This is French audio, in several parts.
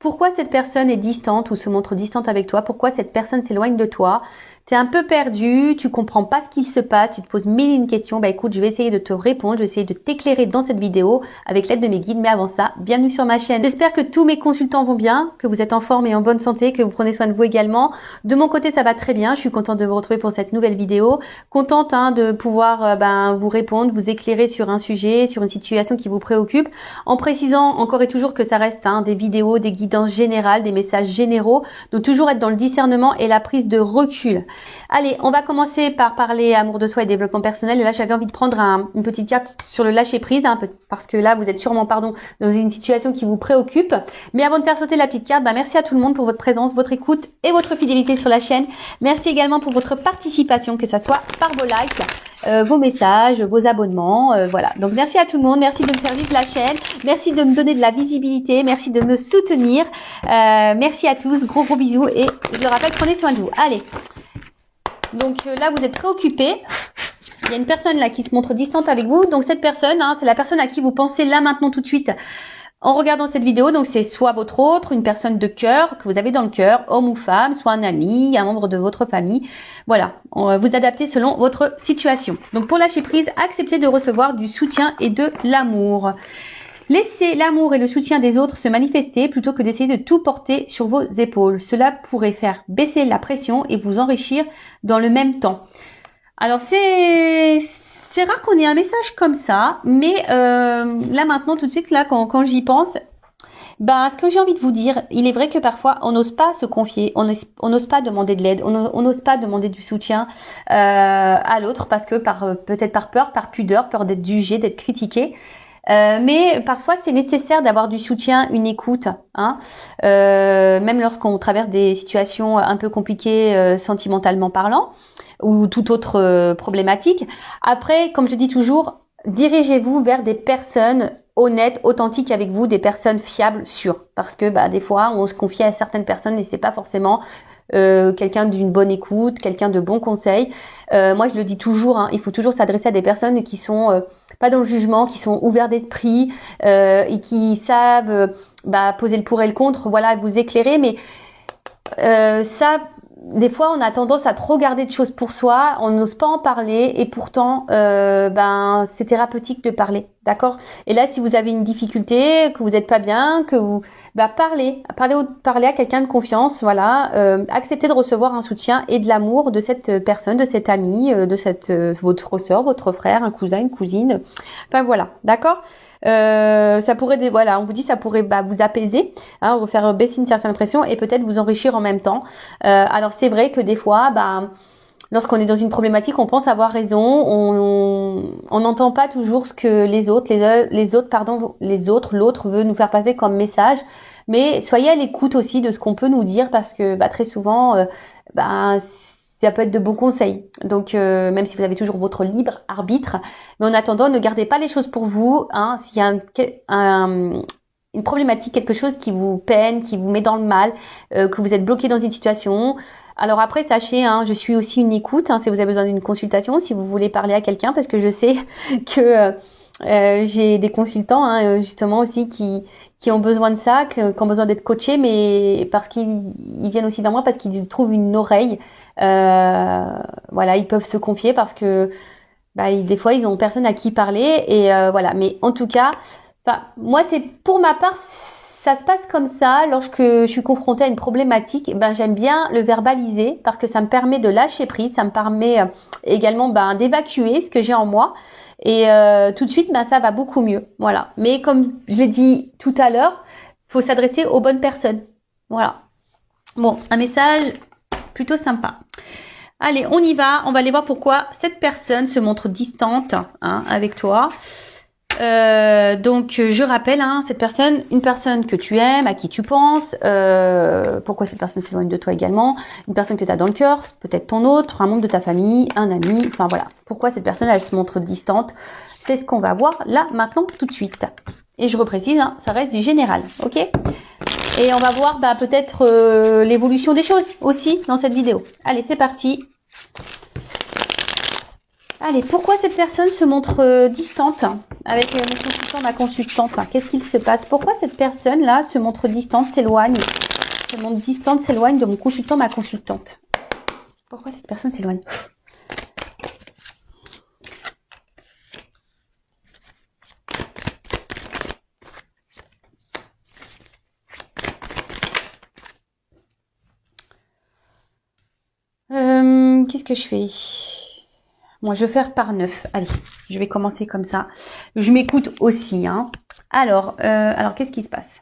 pourquoi cette personne est distante ou se montre distante avec toi, pourquoi cette personne s'éloigne de toi. Tu es un peu perdu, tu comprends pas ce qu'il se passe, tu te poses mille et une questions. Bah écoute, je vais essayer de te répondre, je vais essayer de t'éclairer dans cette vidéo avec l'aide de mes guides. Mais avant ça, bienvenue sur ma chaîne. J'espère que tous mes consultants vont bien, que vous êtes en forme et en bonne santé, que vous prenez soin de vous également. De mon côté, ça va très bien. Je suis contente de vous retrouver pour cette nouvelle vidéo. Contente de pouvoir vous répondre, vous éclairer sur un sujet, sur une situation qui vous préoccupe, en précisant encore et toujours que ça reste des vidéos, des guidances générales, des messages généraux. Donc toujours être dans le discernement et la prise de recul. Allez, on va commencer par parler amour de soi et développement personnel. Et là, j'avais envie de prendre une petite carte sur le lâcher prise, parce que là, vous êtes sûrement, dans une situation qui vous préoccupe. Mais avant de faire sauter la petite carte, merci à tout le monde pour votre présence, votre écoute et votre fidélité sur la chaîne. Merci également pour votre participation, que ça soit par vos likes, vos messages, vos abonnements, voilà. Donc merci à tout le monde, merci de me faire vivre la chaîne, merci de me donner de la visibilité, merci de me soutenir. Merci à tous, gros bisous et je le rappelle, prenez soin de vous. Allez. Donc là, vous êtes préoccupé. Il y a une personne là qui se montre distante avec vous. Donc cette personne, c'est la personne à qui vous pensez là, maintenant, tout de suite, en regardant cette vidéo. Donc c'est soit votre autre, une personne de cœur que vous avez dans le cœur, homme ou femme, soit un ami, un membre de votre famille. Voilà, vous adaptez selon votre situation. Donc pour lâcher prise, acceptez de recevoir du soutien et de l'amour. Laissez l'amour et le soutien des autres se manifester plutôt que d'essayer de tout porter sur vos épaules. Cela pourrait faire baisser la pression et vous enrichir dans le même temps. Alors c'est rare qu'on ait un message comme ça, mais là maintenant tout de suite là quand j'y pense, ce que j'ai envie de vous dire, il est vrai que parfois on n'ose pas se confier, on n'ose pas demander de l'aide, on n'ose pas demander du soutien à l'autre parce que peut-être par peur, par pudeur, peur d'être jugé, d'être critiqué. Mais parfois c'est nécessaire d'avoir du soutien, une écoute, même lorsqu'on traverse des situations un peu compliquées sentimentalement parlant ou toute autre problématique. Après, comme je dis toujours, dirigez-vous vers des personnes honnêtes, authentiques avec vous, des personnes fiables, sûres, parce que des fois on se confie à certaines personnes et c'est pas forcément quelqu'un d'une bonne écoute, quelqu'un de bons conseils. Moi je le dis toujours, il faut toujours s'adresser à des personnes qui sont pas dans le jugement, qui sont ouverts d'esprit et qui savent poser le pour et le contre, voilà, vous éclairer. Mais ça, des fois on a tendance à trop garder de choses pour soi, on n'ose pas en parler et pourtant c'est thérapeutique de parler, d'accord? Et là si vous avez une difficulté, que vous n'êtes pas bien, que vous parlez à quelqu'un de confiance, voilà, acceptez de recevoir un soutien et de l'amour de cette personne, de cet ami, de votre soeur, votre frère, un cousin, une cousine, enfin voilà, d'accord? Ça pourrait, on vous dit, ça pourrait vous apaiser, vous faire baisser une certaine pression et peut-être vous enrichir en même temps. Alors c'est vrai que des fois, lorsqu'on est dans une problématique, on pense avoir raison, on n'entend pas toujours ce que l'autre veut nous faire passer comme message. Mais soyez à l'écoute aussi de ce qu'on peut nous dire parce que très souvent, ça peut être de bons conseils. Donc même si vous avez toujours votre libre arbitre, mais en attendant, ne gardez pas les choses pour vous. S'il y a une problématique, quelque chose qui vous peine, qui vous met dans le mal, que vous êtes bloqué dans une situation. Alors après, sachez, je suis aussi une écoute. Si vous avez besoin d'une consultation, si vous voulez parler à quelqu'un, parce que je sais que j'ai des consultants justement aussi qui ont besoin de ça, qui ont besoin d'être coachés, mais parce qu'ils viennent aussi vers moi parce qu'ils trouvent une oreille. Voilà, ils peuvent se confier parce que des fois ils ont personne à qui parler et voilà. Mais en tout cas, moi c'est pour ma part, ça se passe comme ça. Lorsque je suis confrontée à une problématique, j'aime bien le verbaliser parce que ça me permet de lâcher prise, ça me permet également d'évacuer ce que j'ai en moi. Et tout de suite, ça va beaucoup mieux. Voilà. Mais comme je l'ai dit tout à l'heure, faut s'adresser aux bonnes personnes. Voilà. Bon, un message plutôt sympa. Allez, on y va. On va aller voir pourquoi cette personne se montre distante avec toi. Donc je rappelle, cette personne, une personne que tu aimes, à qui tu penses, pourquoi cette personne s'éloigne de toi également, une personne que tu as dans le cœur, peut-être ton autre, un membre de ta famille, un ami, enfin voilà, pourquoi cette personne elle se montre distante, c'est ce qu'on va voir là maintenant tout de suite. Et je reprécise, ça reste du général, ok? Et on va voir peut-être l'évolution des choses aussi dans cette vidéo. Allez, c'est parti. Allez, pourquoi cette personne se montre distante avec mon consultant, ma consultante? Qu'est-ce qu'il se passe? Pourquoi cette personne-là se montre distante, s'éloigne, se montre distante, s'éloigne de mon consultant, ma consultante? Pourquoi cette personne s'éloigne? Qu'est-ce que je fais? Moi, je vais faire par 9. Allez, je vais commencer comme ça. Je m'écoute aussi, hein. Alors qu'est-ce qui se passe?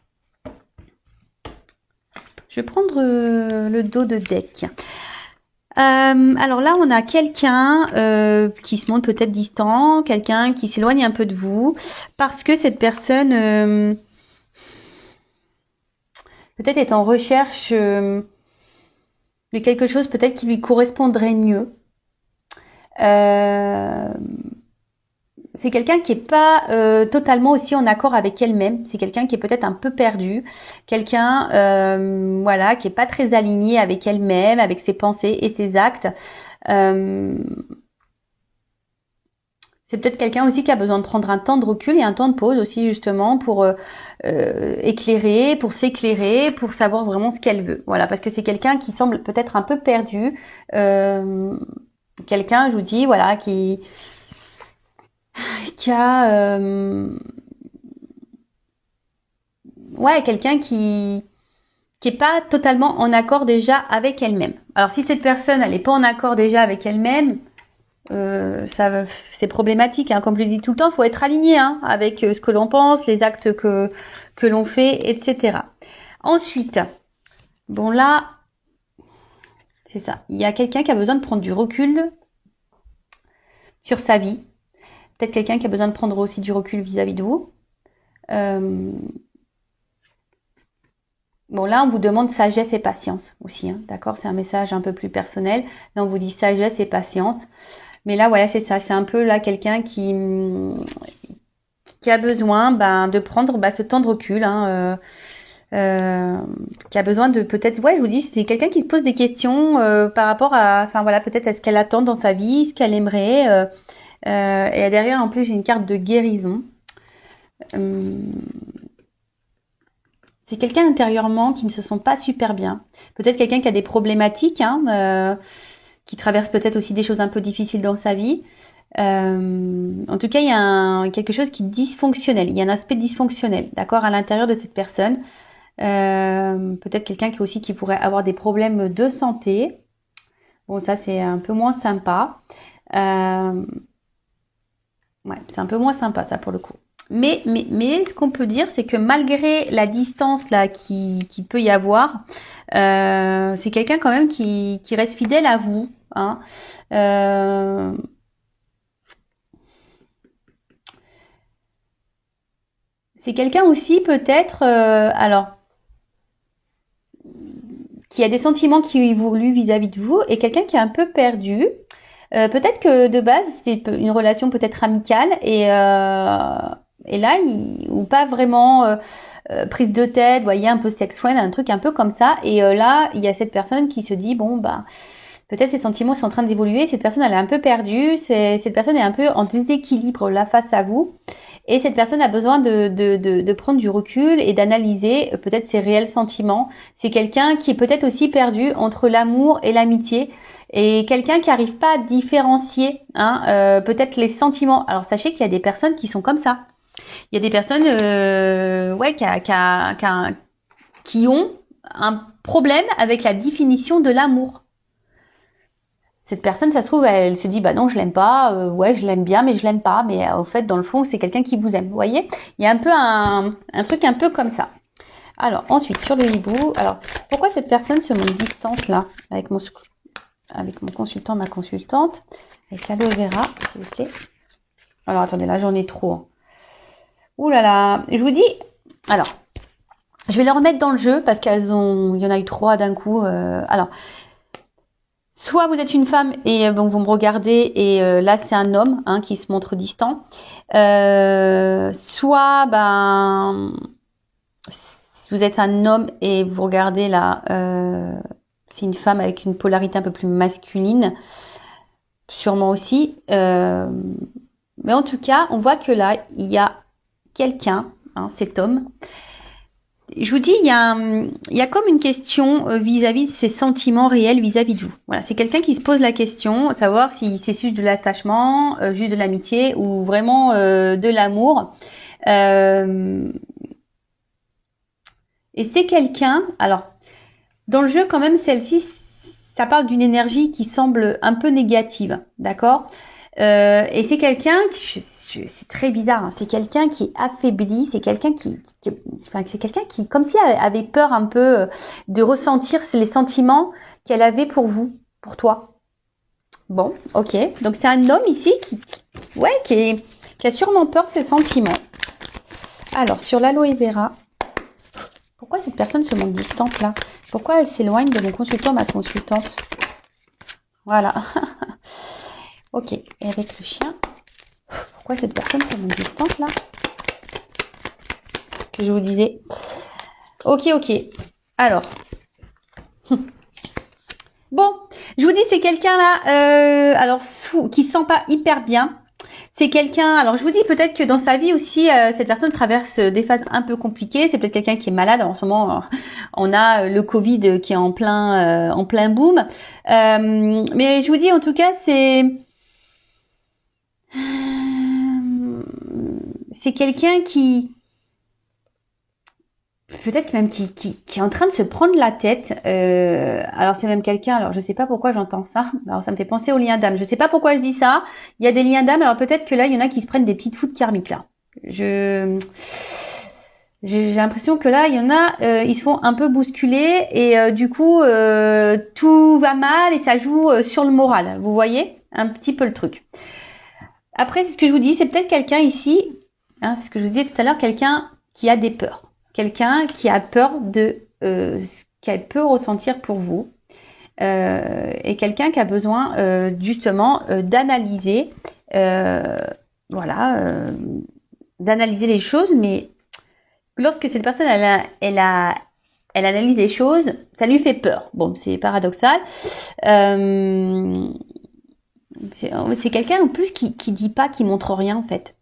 Je vais prendre le dos de deck. Alors là, on a quelqu'un qui se montre peut-être distant, quelqu'un qui s'éloigne un peu de vous, parce que cette personne peut-être est en recherche de quelque chose peut-être qui lui correspondrait mieux. C'est quelqu'un qui est pas totalement aussi en accord avec elle-même. C'est quelqu'un qui est peut-être un peu perdu, quelqu'un voilà, qui est pas très aligné avec elle-même, avec ses pensées et ses actes. C'est peut-être quelqu'un aussi qui a besoin de prendre un temps de recul et un temps de pause aussi justement pour éclairer, pour s'éclairer, pour savoir vraiment ce qu'elle veut. Voilà, parce que c'est quelqu'un qui semble peut-être un peu perdu. Quelqu'un, je vous dis, voilà, qui a ouais, quelqu'un qui est pas totalement en accord déjà avec elle-même. Alors si cette personne elle est pas en accord déjà avec elle-même, ça c'est problématique, hein. Comme je le dis tout le temps, il faut être aligné, hein, avec ce que l'on pense, les actes que l'on fait, etc. Ensuite, bon là, c'est ça. Il y a quelqu'un qui a besoin de prendre du recul sur sa vie. Peut-être quelqu'un qui a besoin de prendre aussi du recul vis-à-vis de vous. Bon, là, on vous demande sagesse et patience aussi, hein, d'accord? C'est un message un peu plus personnel. Là, on vous dit sagesse et patience. Mais là, voilà, c'est ça. C'est un peu là quelqu'un qui a besoin de prendre ce temps de recul, hein, qui a besoin de peut-être, ouais, je vous dis, c'est quelqu'un qui se pose des questions par rapport à, enfin voilà, peut-être à ce qu'elle attend dans sa vie, ce qu'elle aimerait. Et derrière, en plus, j'ai une carte de guérison. C'est quelqu'un intérieurement qui ne se sent pas super bien. Peut-être quelqu'un qui a des problématiques, hein, qui traverse peut-être aussi des choses un peu difficiles dans sa vie. En tout cas, il y a quelque chose qui est dysfonctionnel. Il y a un aspect dysfonctionnel, d'accord, à l'intérieur de cette personne. Peut-être quelqu'un qui pourrait avoir des problèmes de santé. Bon, ça c'est un peu moins sympa. Ouais, c'est un peu moins sympa ça pour le coup. Mais ce qu'on peut dire, c'est que malgré la distance là qui peut y avoir, c'est quelqu'un quand même qui reste fidèle à vous, hein. C'est quelqu'un aussi peut-être, alors, qui a des sentiments qui évoluent vis-à-vis de vous et quelqu'un qui est un peu perdu. Peut-être que de base c'est une relation peut-être amicale et là ou pas vraiment prise de tête, vous voyez, un peu sex friend, un truc un peu comme ça. Et là il y a cette personne qui se dit bon peut-être ses sentiments sont en train d'évoluer, cette personne elle est un peu perdue, cette personne est un peu en déséquilibre là face à vous. Et cette personne a besoin de prendre du recul et d'analyser peut-être ses réels sentiments. C'est quelqu'un qui est peut-être aussi perdu entre l'amour et l'amitié. Et quelqu'un qui n'arrive pas à différencier, hein, peut-être les sentiments. Alors sachez qu'il y a des personnes qui sont comme ça. Il y a des personnes ouais, qui ont un problème avec la définition de l'amour. Cette personne, ça se trouve, elle se dit bah non, je l'aime pas, ouais, je l'aime bien, mais je l'aime pas. Mais au fait, dans le fond, c'est quelqu'un qui vous aime. Vous voyez, il y a un peu un truc un peu comme ça. Alors ensuite, sur le hibou, alors pourquoi cette personne se montre distante là avec mon consultant, ma consultante, avec l'aloe vera, s'il vous plaît. Alors attendez, là j'en ai trop. Ouh là là, je vous dis, alors, je vais les remettre dans le jeu parce il y en a eu 3 d'un coup. Alors, soit vous êtes une femme et donc vous me regardez et là c'est un homme, hein, qui se montre distant. Soit si vous êtes un homme et vous regardez là, c'est une femme avec une polarité un peu plus masculine. sûrement aussi. Mais en tout cas, on voit que là, il y a quelqu'un, hein, cet homme. Je vous dis, il y a comme une question vis-à-vis de ses sentiments réels vis-à-vis de vous. Voilà, c'est quelqu'un qui se pose la question, savoir si c'est juste de l'attachement, juste de l'amitié ou vraiment de l'amour. Et c'est quelqu'un, alors, dans le jeu quand même, celle-ci, ça parle d'une énergie qui semble un peu négative, d'accord? Et c'est quelqu'un, c'est très bizarre, hein, c'est quelqu'un qui est affaibli, c'est quelqu'un enfin, c'est quelqu'un qui, comme si elle avait peur un peu de ressentir les sentiments qu'elle avait pour vous, pour toi. Bon, ok. Donc c'est un homme ici qui a sûrement peur de ses sentiments. Alors sur l'aloe vera, pourquoi cette personne se montre distante là? Pourquoi elle s'éloigne de mon consultant, ma consultante? Voilà. Ok. Et avec le chien, pourquoi cette personne se montre distante là? Ce que je vous disais. Ok. Alors. Bon, je vous dis, c'est quelqu'un là, alors qui se sent pas hyper bien. C'est quelqu'un, alors je vous dis peut-être que dans sa vie aussi, cette personne traverse des phases un peu compliquées. C'est peut-être quelqu'un qui est malade. En ce moment, on a le Covid qui est en plein boom. Mais je vous dis, en tout cas, c'est quelqu'un qui, peut-être même qui est en train de se prendre la tête. Alors c'est même quelqu'un, alors je sais pas pourquoi j'entends ça. Alors ça me fait penser aux liens d'âme. Je sais pas pourquoi je dis ça. Il y a des liens d'âme, alors peut-être que là, il y en a qui se prennent des petites foudres karmiques là. J'ai l'impression que là, il y en a, ils se font un peu bousculer et du coup, tout va mal et ça joue sur le moral. Vous voyez un petit peu le truc. Après, c'est ce que je vous dis, c'est peut-être quelqu'un ici, hein, c'est ce que je vous disais tout à l'heure, quelqu'un qui a des peurs. Quelqu'un qui a peur de ce qu'elle peut ressentir pour vous. Et quelqu'un qui a besoin justement d'analyser, d'analyser les choses, mais lorsque cette personne elle analyse les choses, ça lui fait peur. Bon, c'est paradoxal. C'est quelqu'un en plus qui dit pas, qui montre rien en fait.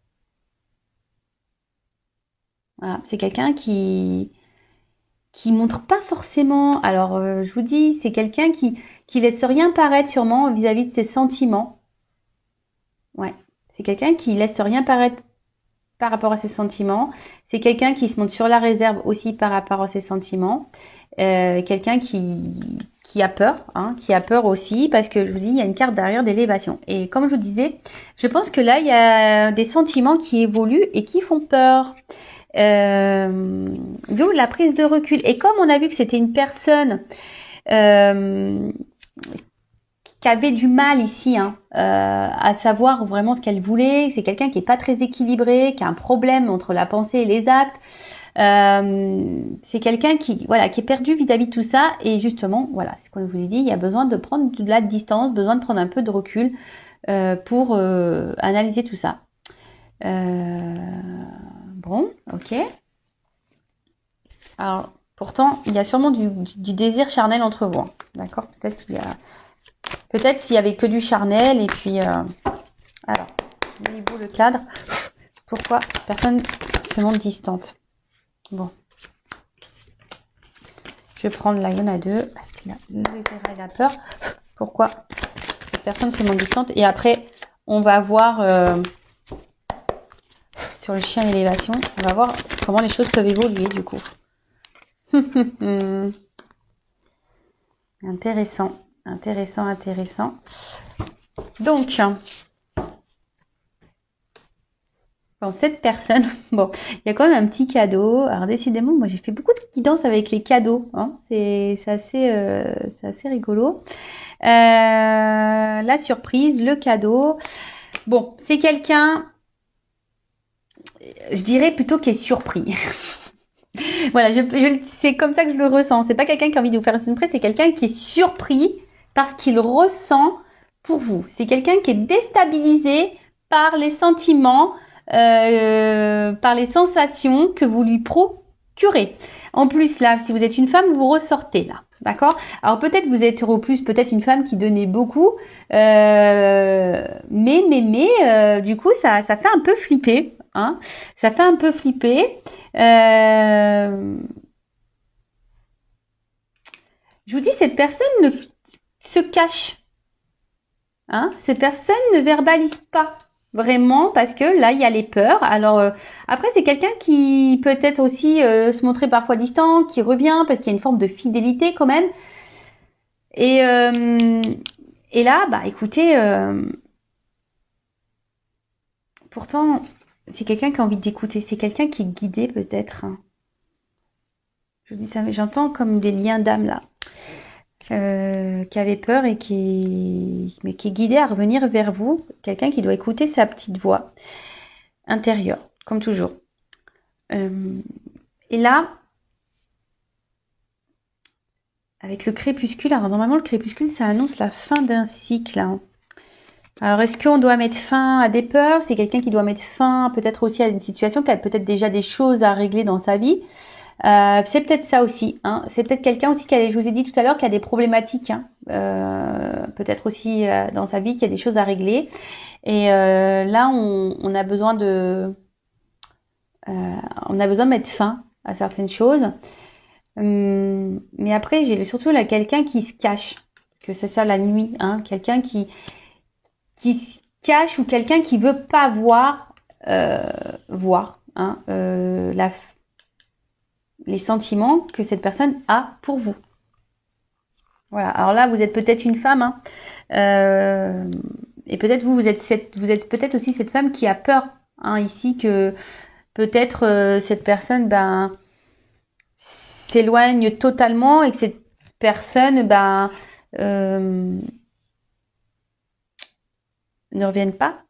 Voilà, c'est quelqu'un qui montre pas forcément. Alors, je vous dis, c'est quelqu'un qui laisse rien paraître sûrement vis-à-vis de ses sentiments. Ouais, c'est quelqu'un qui laisse rien paraître par rapport à ses sentiments. C'est quelqu'un qui se montre sur la réserve aussi par rapport à ses sentiments. Quelqu'un qui a peur, hein, qui a peur aussi, parce que je vous dis, il y a une carte derrière d'élévation. Et comme je vous disais, je pense que là, il y a des sentiments qui évoluent et qui font peur. D'où la prise de recul. Et comme on a vu que c'était une personne qui avait du mal ici à savoir vraiment ce qu'elle voulait, c'est quelqu'un qui est pas très équilibré, qui a un problème entre la pensée et les actes. C'est quelqu'un qui est perdu vis-à-vis de tout ça. Et justement, voilà, c'est ce qu'on vous ai dit, il y a besoin de prendre de la distance, besoin de prendre un peu de recul pour analyser tout ça. Bon, ok. Alors, pourtant, il y a sûrement du désir charnel entre vous. D'accord? Peut-être s'il y avait que du charnel et puis alors, voyez-vous le cadre? Pourquoi personne se montre distante? Bon. Je vais prendre là, il y en a deux. Il a peur. Pourquoi cette personne se montre distante? Et après, on va voir sur le chien élévation, on va voir comment les choses peuvent évoluer du coup. Intéressant. Donc, bon, cette personne, bon, il y a quand même un petit cadeau. Alors décidément, moi j'ai fait beaucoup de guidance avec les cadeaux. Hein. C'est assez rigolo. La surprise, le cadeau. Bon, c'est quelqu'un, je dirais plutôt qui est surpris. Voilà, c'est comme ça que je le ressens. C'est pas quelqu'un qui a envie de vous faire une surprise, c'est quelqu'un qui est surpris parce qu'il ressent pour vous. C'est quelqu'un qui est déstabilisé par les sentiments, par les sensations que vous lui purée. En plus, là, si vous êtes une femme, vous ressortez là. D'accord? Alors peut-être vous êtes au plus, peut-être une femme qui donnait beaucoup, du coup ça fait un peu flipper, hein? Ça fait un peu flipper. Je vous dis, cette personne se cache, hein? Cette personne ne verbalise pas vraiment parce que là il y a les peurs. Alors après c'est quelqu'un qui peut être aussi se montrer parfois distant, qui revient parce qu'il y a une forme de fidélité quand même. Et là, bah écoutez, pourtant c'est quelqu'un qui a envie d'écouter, c'est quelqu'un qui est guidé peut-être, hein. Je vous dis ça, mais j'entends comme des liens d'âme là, qui avait peur et qui est guidé à revenir vers vous, quelqu'un qui doit écouter sa petite voix intérieure, comme toujours. Et là, avec le crépuscule, alors normalement le crépuscule ça annonce la fin d'un cycle, hein. Alors est-ce qu'on doit mettre fin à des peurs? C'est quelqu'un qui doit mettre fin peut-être aussi à une situation, qui a peut-être déjà des choses à régler dans sa vie. C'est peut-être ça aussi, hein. C'est peut-être quelqu'un aussi je vous ai dit tout à l'heure, qui a des problématiques, hein. Peut-être aussi dans sa vie, qui a des choses à régler. Et là, on a besoin de mettre fin à certaines choses. Mais après, j'ai surtout là quelqu'un qui se cache, que c'est ça la nuit, hein. Quelqu'un qui se cache, ou quelqu'un qui veut pas voir, hein, les sentiments que cette personne a pour vous. Voilà. Alors là, vous êtes peut-être une femme, hein, et peut-être vous êtes peut-être aussi cette femme qui a peur, hein, ici, que peut-être cette personne, s'éloigne totalement, et que cette personne, ne revienne pas.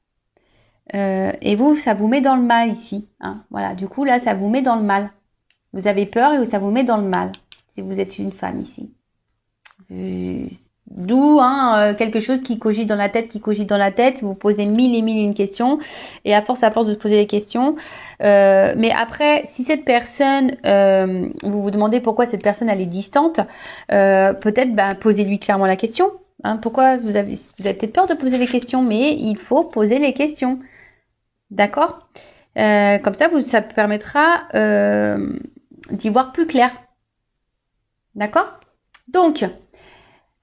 Et vous, ça vous met dans le mal ici, hein. Voilà. Du coup, là, ça vous met dans le mal. Vous avez peur et ça vous met dans le mal, si vous êtes une femme ici. D'où quelque chose qui cogite dans la tête, vous posez mille et une questions, et à force de se poser les questions, mais après, si cette personne, vous vous demandez pourquoi cette personne elle est distante, peut-être posez-lui clairement la question, hein. Pourquoi vous avez peut-être peur de poser les questions, mais il faut poser les questions, d'accord? Comme ça, ça permettra d'y voir plus clair. D'accord? Donc,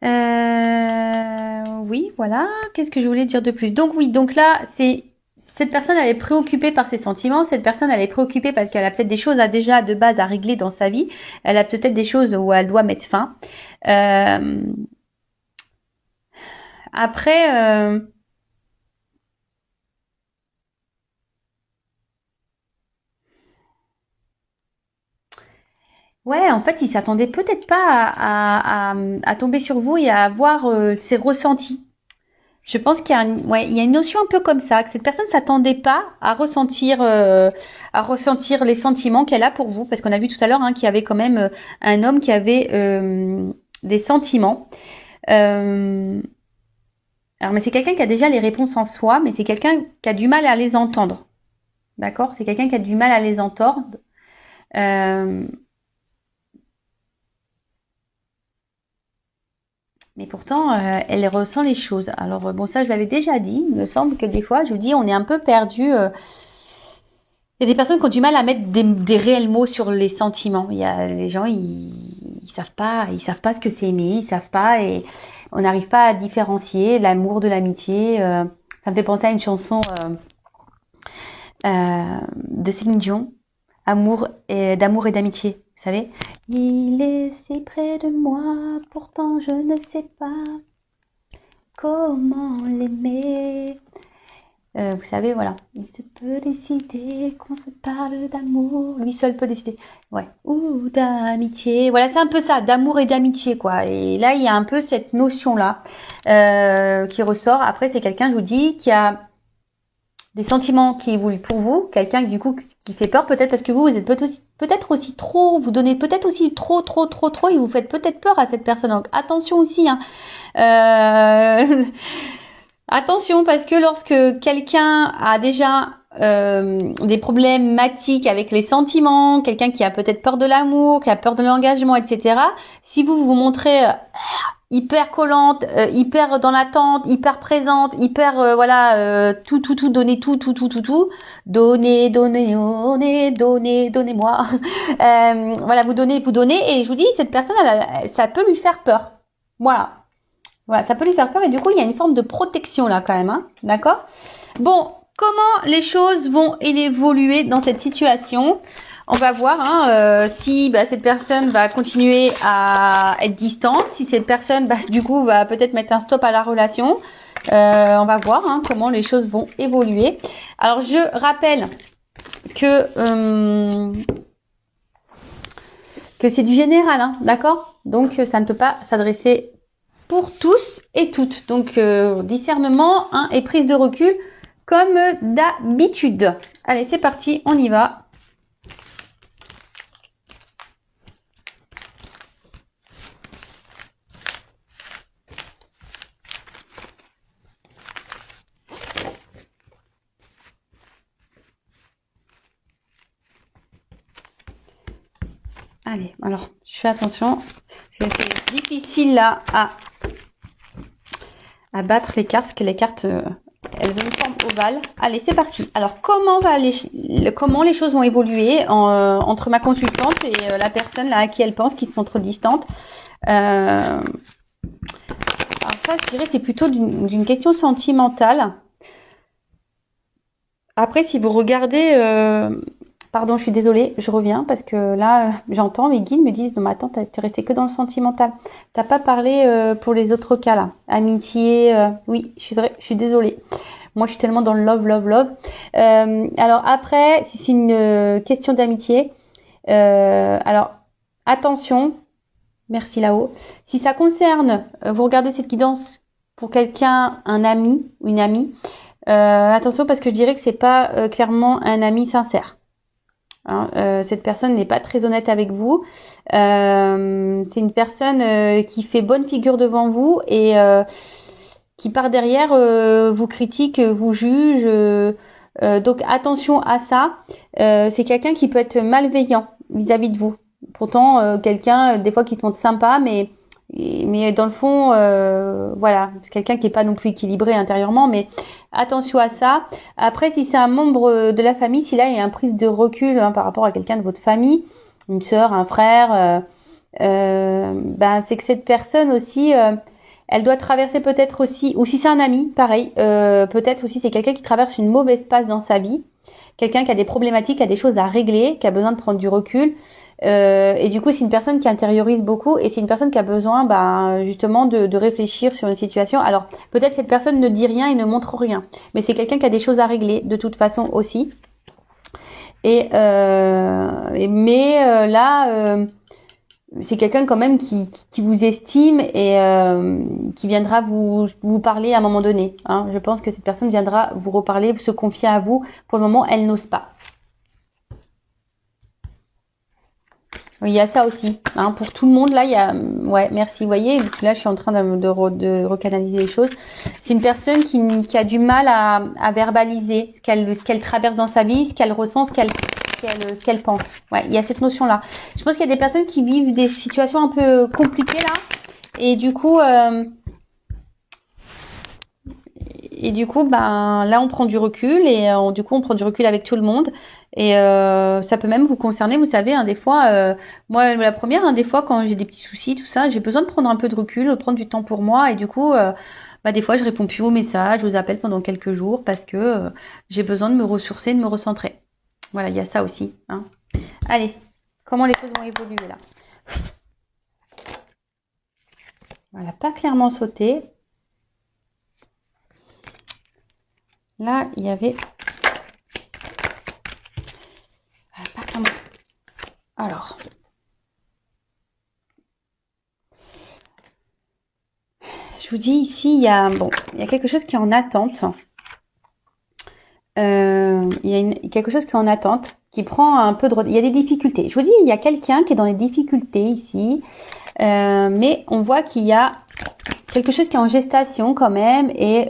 oui, voilà. Qu'est-ce que je voulais dire de plus? Donc oui, donc là, cette personne, elle est préoccupée par ses sentiments. Cette personne, elle est préoccupée parce qu'elle a peut-être des choses déjà de base à régler dans sa vie. Elle a peut-être des choses où elle doit mettre fin. Après, ouais, en fait, il s'attendait peut-être pas à tomber sur vous et à avoir ses ressentis. Je pense qu'il y a il y a une notion un peu comme ça, que cette personne s'attendait pas à ressentir les sentiments qu'elle a pour vous, parce qu'on a vu tout à l'heure, hein, qu'il y avait quand même un homme qui avait des sentiments. Alors, mais c'est quelqu'un qui a déjà les réponses en soi, mais c'est quelqu'un qui a du mal à les entendre. D'accord? C'est quelqu'un qui a du mal à les entendre. Mais pourtant, elle ressent les choses. Alors bon, ça je l'avais déjà dit. Il me semble que des fois, je vous dis, on est un peu perdu. Il y a des personnes qui ont du mal à mettre des réels mots sur les sentiments. Il y a les gens, ils savent pas ce que c'est aimer, ils savent pas, et on n'arrive pas à différencier l'amour de l'amitié. Ça me fait penser à une chanson de Céline Dion, d'amour et d'amitié. Vous savez, il est si près de moi, pourtant je ne sais pas comment l'aimer. Vous savez, voilà, il se peut décider qu'on se parle d'amour, lui seul peut décider, ouais, ou d'amitié. Voilà, c'est un peu ça, d'amour et d'amitié, quoi. Et là, il y a un peu cette notion-là qui ressort. Après, c'est quelqu'un, je vous dis, qui a des sentiments qui évoluent pour vous, quelqu'un du coup qui fait peur, peut-être parce que vous êtes peut-être aussi trop, vous donnez peut-être aussi trop, et vous faites peut-être peur à cette personne. Donc attention aussi, hein. Attention, parce que lorsque quelqu'un a déjà des problématiques avec les sentiments, quelqu'un qui a peut-être peur de l'amour, qui a peur de l'engagement, etc. Si vous vous montrez hyper collante, hyper dans l'attente, hyper présente, hyper tout donner tout, donnez-moi. Voilà, vous donnez et je vous dis cette personne ça peut lui faire peur. Voilà, ça peut lui faire peur et du coup il y a une forme de protection là quand même, hein, d'accord? Bon, comment les choses vont évoluer dans cette situation? On va voir si cette personne va continuer à être distante, si cette personne du coup va peut-être mettre un stop à la relation. On va voir comment les choses vont évoluer. Alors je rappelle que c'est du général, d'accord? Donc ça ne peut pas s'adresser pour tous et toutes. Donc discernement et prise de recul comme d'habitude. Allez, c'est parti, on y va. Allez, alors, je fais attention, parce que c'est difficile là à battre les cartes, parce que les cartes, elles ont une forme ovale. Allez, c'est parti. Alors, comment les choses vont évoluer entre ma consultante et la personne là à qui elle pense, qui sont trop distantes. Alors ça, je dirais, c'est plutôt d'une question sentimentale. Après, si vous regardez... Pardon, je suis désolée, je reviens parce que là, j'entends mes guides me disent non mais attends, t'es resté que dans le sentimental. T'as pas parlé pour les autres cas là, amitié. Oui, je suis désolée. Moi, je suis tellement dans le love. Alors après, si c'est une question d'amitié, alors attention, merci là-haut. Si ça concerne, vous regardez cette guidance pour quelqu'un, un ami ou une amie, attention parce que je dirais que c'est pas clairement un ami sincère. Cette personne n'est pas très honnête avec vous. C'est une personne qui fait bonne figure devant vous et qui par derrière vous critique, vous juge. Donc attention à ça. C'est quelqu'un qui peut être malveillant vis-à-vis de vous. Pourtant, quelqu'un des fois qui se montre sympa, mais dans le fond, voilà, c'est quelqu'un qui est pas non plus équilibré intérieurement, mais attention à ça. Après, si c'est un membre de la famille, si là il y a une prise de recul par rapport à quelqu'un de votre famille, une sœur, un frère, c'est que cette personne aussi, elle doit traverser peut-être aussi, ou si c'est un ami, pareil, peut-être aussi c'est quelqu'un qui traverse une mauvaise passe dans sa vie, quelqu'un qui a des problématiques, qui a des choses à régler, qui a besoin de prendre du recul. Et du coup, c'est une personne qui intériorise beaucoup et c'est une personne qui a besoin justement de réfléchir sur une situation. Alors, peut-être cette personne ne dit rien et ne montre rien, mais c'est quelqu'un qui a des choses à régler de toute façon aussi. Mais là, c'est quelqu'un quand même qui vous estime et qui viendra vous parler à un moment donné. Je pense que cette personne viendra vous reparler, se confier à vous. Pour le moment, elle n'ose pas. Oui, il y a ça aussi. Pour tout le monde, là, il y a... Ouais, merci. Vous voyez, là, je suis en train de recanaliser les choses. C'est une personne qui a du mal à verbaliser ce qu'elle traverse dans sa vie, ce qu'elle ressent, ce qu'elle pense. Ouais, il y a cette notion-là. Je pense qu'il y a des personnes qui vivent des situations un peu compliquées, là. Et du coup... là, on prend du recul et du coup, on prend du recul avec tout le monde. Et ça peut même vous concerner, vous savez, des fois, moi, la première, des fois, quand j'ai des petits soucis, tout ça, j'ai besoin de prendre un peu de recul, de prendre du temps pour moi. Et du coup, des fois, je réponds plus aux messages, aux appels pendant quelques jours parce que j'ai besoin de me ressourcer, de me recentrer. Voilà, il y a ça aussi. Allez, comment les choses vont évoluer là? Voilà, pas clairement sauté. Là, il y avait... Pas clairement. Alors... Je vous dis ici, il y a quelque chose qui est en attente. Il y a quelque chose qui est en attente, qui prend un peu de... Il y a des difficultés. Je vous dis, il y a quelqu'un qui est dans les difficultés ici. Mais on voit qu'il y a quelque chose qui est en gestation quand même. Et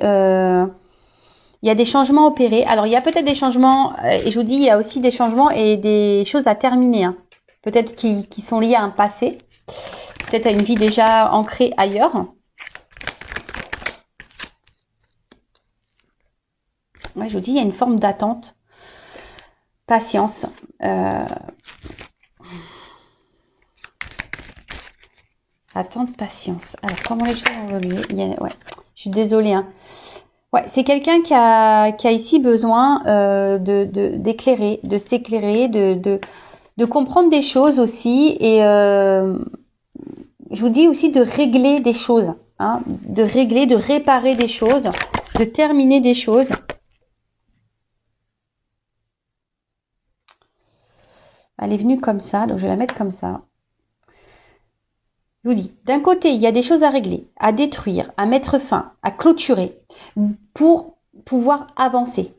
Il y a des changements opérés. Alors, il y a peut-être des changements, et je vous dis, il y a aussi des changements et des choses à terminer. Hein. Peut-être qui sont liés à un passé, peut-être à une vie déjà ancrée ailleurs. Ouais, je vous dis, il y a une forme d'attente, patience. Attente, patience. Alors, comment les choses ont évolué? Ouais, je suis désolée. Hein. Ouais, c'est quelqu'un qui a ici besoin d'éclairer, de s'éclairer, de comprendre des choses aussi. Et je vous dis aussi de régler des choses. Hein, de régler, de réparer des choses, de terminer des choses. Elle est venue comme ça, donc je vais la mettre comme ça. Je vous dis, d'un côté, il y a des choses à régler, à détruire, à mettre fin, à clôturer, pour pouvoir avancer.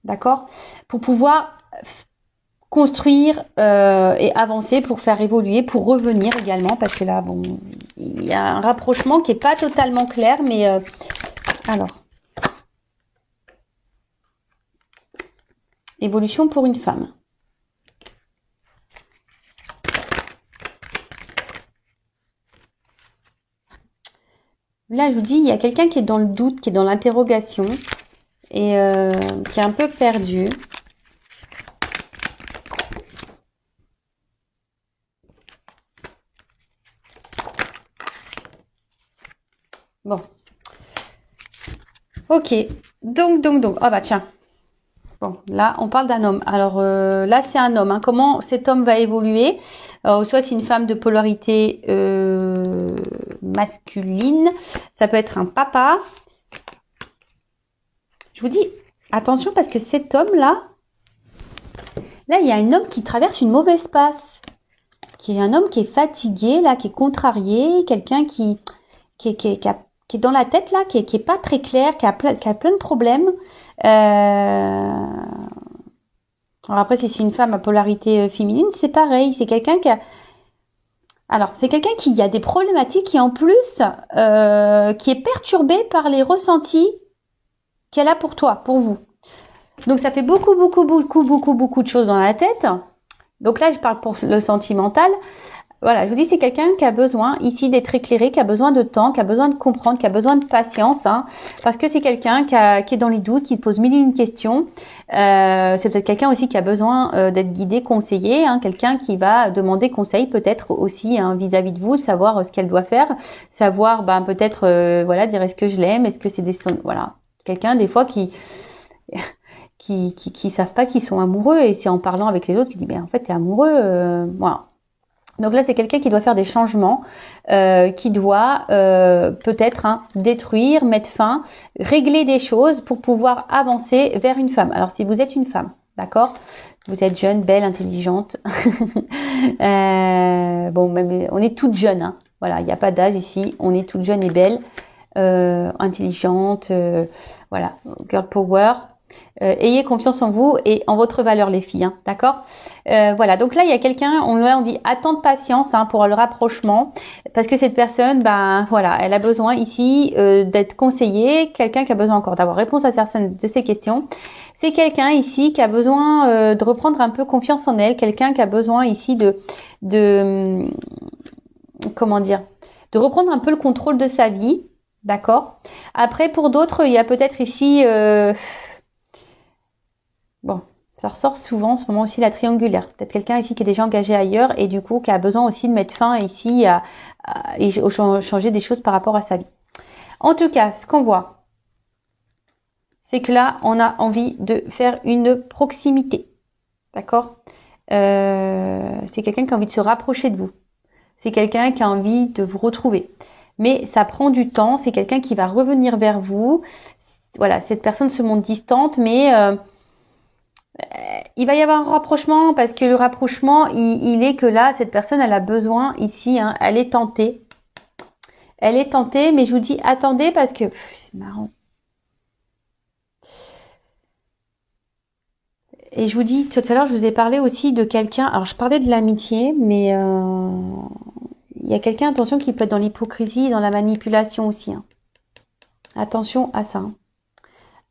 D'accord? Pour pouvoir construire et avancer, pour faire évoluer, pour revenir également, parce que là, bon, il y a un rapprochement qui n'est pas totalement clair, mais alors. Évolution pour une femme. Là, je vous dis, il y a quelqu'un qui est dans le doute, qui est dans l'interrogation et qui est un peu perdu. Bon. Ok. Donc. Ah bah tiens. Bon, là, on parle d'un homme. Alors là, c'est un homme. Hein. Comment cet homme va évoluer? Soit c'est une femme de polarité masculine. Ça peut être un papa. Je vous dis, attention parce que cet homme-là, là, il y a un homme qui traverse une mauvaise passe. Qui est un homme qui est fatigué, là, qui est contrarié. Quelqu'un qui est dans la tête, là, qui est pas très clair, qui a plein de problèmes. Alors après, si c'est une femme à polarité féminine, c'est pareil. C'est quelqu'un qui a... Alors, c'est quelqu'un qui a des problématiques et en plus, qui est perturbé par les ressentis qu'elle a pour toi, pour vous. Donc, ça fait beaucoup de choses dans la tête. Donc là, je parle pour le sentimental. Voilà, je vous dis, c'est quelqu'un qui a besoin ici d'être éclairé, qui a besoin de temps, qui a besoin de comprendre, qui a besoin de patience, hein, parce que c'est quelqu'un qui est dans les doutes, qui pose mille et une questions. C'est peut-être quelqu'un aussi qui a besoin d'être guidé, conseillé, hein, quelqu'un qui va demander conseil peut-être aussi hein, vis-à-vis de vous, savoir ce qu'elle doit faire, savoir peut-être voilà dire est-ce que je l'aime, est-ce que c'est des voilà quelqu'un des fois qui savent pas qu'ils sont amoureux et c'est en parlant avec les autres qui dit en fait t'es amoureux, voilà. Donc là, c'est quelqu'un qui doit faire des changements, qui doit peut-être détruire, mettre fin, régler des choses pour pouvoir avancer vers une femme. Alors, si vous êtes une femme, d'accord, vous êtes jeune, belle, intelligente. Bon, même, on est toutes jeunes. Hein. Voilà, il n'y a pas d'âge ici. On est toutes jeunes et belles, intelligentes. Voilà, girl power. Ayez confiance en vous et en votre valeur les filles, hein, d'accord voilà, donc là il y a quelqu'un, on dit attendre patience hein, pour le rapprochement parce que cette personne, voilà, elle a besoin ici d'être conseillée, quelqu'un qui a besoin encore d'avoir réponse à certaines de ses questions. C'est quelqu'un ici qui a besoin de reprendre un peu confiance en elle, quelqu'un qui a besoin ici de comment dire, de reprendre un peu le contrôle de sa vie, d'accord. Après pour d'autres, il y a peut-être ici bon, ça ressort souvent en ce moment aussi la triangulaire. Peut-être quelqu'un ici qui est déjà engagé ailleurs et du coup qui a besoin aussi de mettre fin ici et changer des choses par rapport à sa vie. En tout cas, ce qu'on voit, c'est que là, on a envie de faire une proximité. D'accord c'est quelqu'un qui a envie de se rapprocher de vous. C'est quelqu'un qui a envie de vous retrouver. Mais ça prend du temps. C'est quelqu'un qui va revenir vers vous. Voilà, cette personne se montre distante, mais... il va y avoir un rapprochement parce que le rapprochement, il est que là, cette personne, elle a besoin ici, hein, elle est tentée. Elle est tentée, mais je vous dis, attendez parce que c'est marrant. Et je vous dis, tout à l'heure, je vous ai parlé aussi de quelqu'un. Alors, je parlais de l'amitié, mais il y a quelqu'un, attention, qui peut être dans l'hypocrisie, dans la manipulation aussi. Hein. Attention à ça. Hein.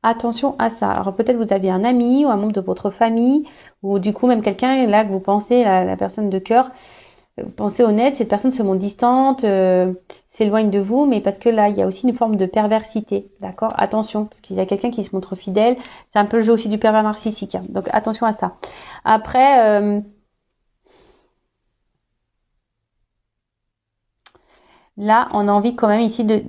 Attention à ça. Alors peut-être vous avez un ami ou un membre de votre famille ou du coup même quelqu'un là que vous pensez, la personne de cœur, vous pensez honnête, cette personne se montre distante, s'éloigne de vous, mais parce que là il y a aussi une forme de perversité, d'accord? Attention, parce qu'il y a quelqu'un qui se montre fidèle, c'est un peu le jeu aussi du pervers narcissique, hein. Donc attention à ça. Après, là on a envie quand même ici de,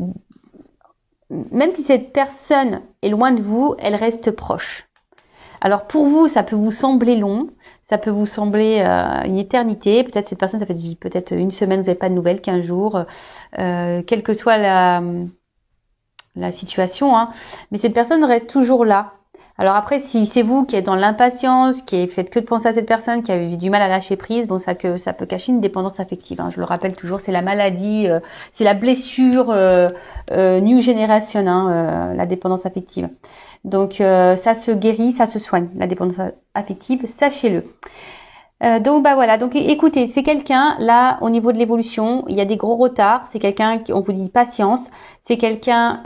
même si cette personne est loin de vous, elle reste proche. Alors pour vous, ça peut vous sembler long, ça peut vous sembler une éternité. Peut-être cette personne, ça fait peut-être une semaine, vous n'avez pas de nouvelles, 15 jours, quelle que soit la situation, hein. Mais cette personne reste toujours là. Alors après, si c'est vous qui êtes dans l'impatience, qui faites que de penser à cette personne, qui a eu du mal à lâcher prise, bon, ça peut cacher une dépendance affective, hein. Je le rappelle toujours, c'est la maladie, c'est la blessure new generation, hein, la dépendance affective. Donc ça se guérit, ça se soigne, la dépendance affective, sachez-le. Donc bah voilà, donc écoutez, c'est quelqu'un là au niveau de l'évolution, il y a des gros retards, c'est quelqu'un on vous dit patience, c'est quelqu'un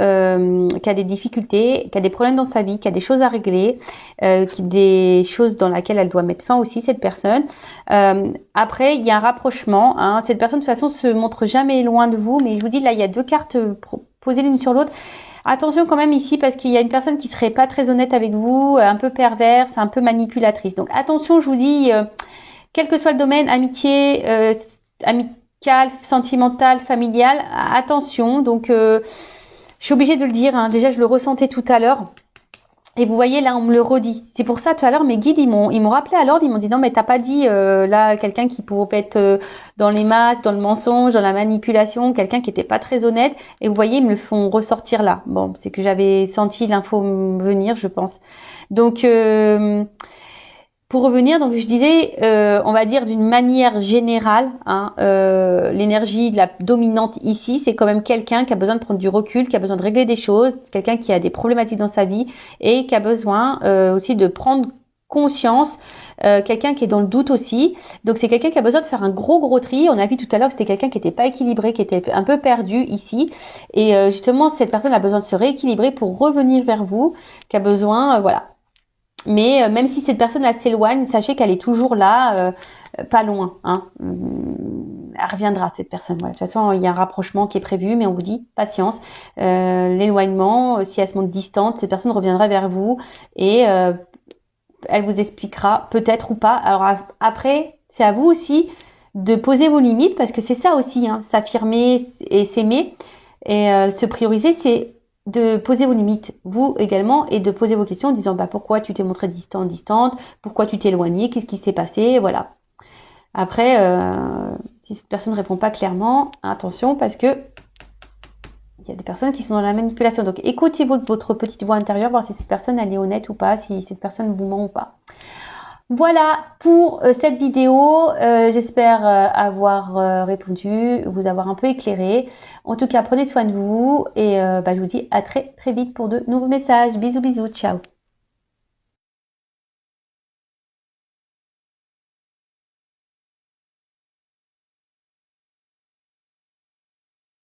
qui a des difficultés, qui a des problèmes dans sa vie, qui a des choses à régler, des choses dans lesquelles elle doit mettre fin aussi cette personne. Après il y a un rapprochement, hein. Cette personne de toute façon se montre jamais loin de vous, mais je vous dis là il y a deux cartes posées l'une sur l'autre. Attention quand même ici parce qu'il y a une personne qui serait pas très honnête avec vous, un peu perverse, un peu manipulatrice. Donc attention, je vous dis, quel que soit le domaine, amitié, amical, sentimental, familial, attention. Donc je suis obligée de le dire, hein. Déjà je le ressentais tout à l'heure. Et vous voyez là, on me le redit. C'est pour ça tout à l'heure mes guides ils m'ont rappelé à l'ordre. Ils m'ont dit non mais t'as pas dit là quelqu'un qui pourrait être dans les masques, dans le mensonge, dans la manipulation, quelqu'un qui était pas très honnête. Et vous voyez ils me le font ressortir là. Bon c'est que j'avais senti l'info venir je pense. Donc pour revenir, donc je disais, on va dire d'une manière générale, hein, l'énergie de la dominante ici, c'est quand même quelqu'un qui a besoin de prendre du recul, qui a besoin de régler des choses, quelqu'un qui a des problématiques dans sa vie et qui a besoin aussi de prendre conscience, quelqu'un qui est dans le doute aussi. Donc c'est quelqu'un qui a besoin de faire un gros tri. On a vu tout à l'heure que c'était quelqu'un qui n'était pas équilibré, qui était un peu perdu ici. Et justement, cette personne a besoin de se rééquilibrer pour revenir vers vous, qui a besoin, voilà. Mais même si cette personne là s'éloigne, sachez qu'elle est toujours là, pas loin, hein. Elle reviendra cette personne. Voilà. De toute façon, il y a un rapprochement qui est prévu, mais on vous dit patience. L'éloignement, si elle se montre distante, cette personne reviendra vers vous et elle vous expliquera peut-être ou pas. Alors après, c'est à vous aussi de poser vos limites parce que c'est ça aussi, hein, s'affirmer et s'aimer et se prioriser, c'est de poser vos limites, vous également, et de poser vos questions en disant bah pourquoi tu t'es montré distante, pourquoi tu t'es éloigné, qu'est-ce qui s'est passé, voilà. Après, si cette personne ne répond pas clairement, attention parce que il y a des personnes qui sont dans la manipulation. Donc écoutez votre petite voix intérieure, voir si cette personne elle est honnête ou pas, si cette personne vous ment ou pas. Voilà pour cette vidéo. J'espère avoir répondu, vous avoir un peu éclairé. En tout cas, prenez soin de vous et je vous dis à très vite pour de nouveaux messages. Bisous, ciao.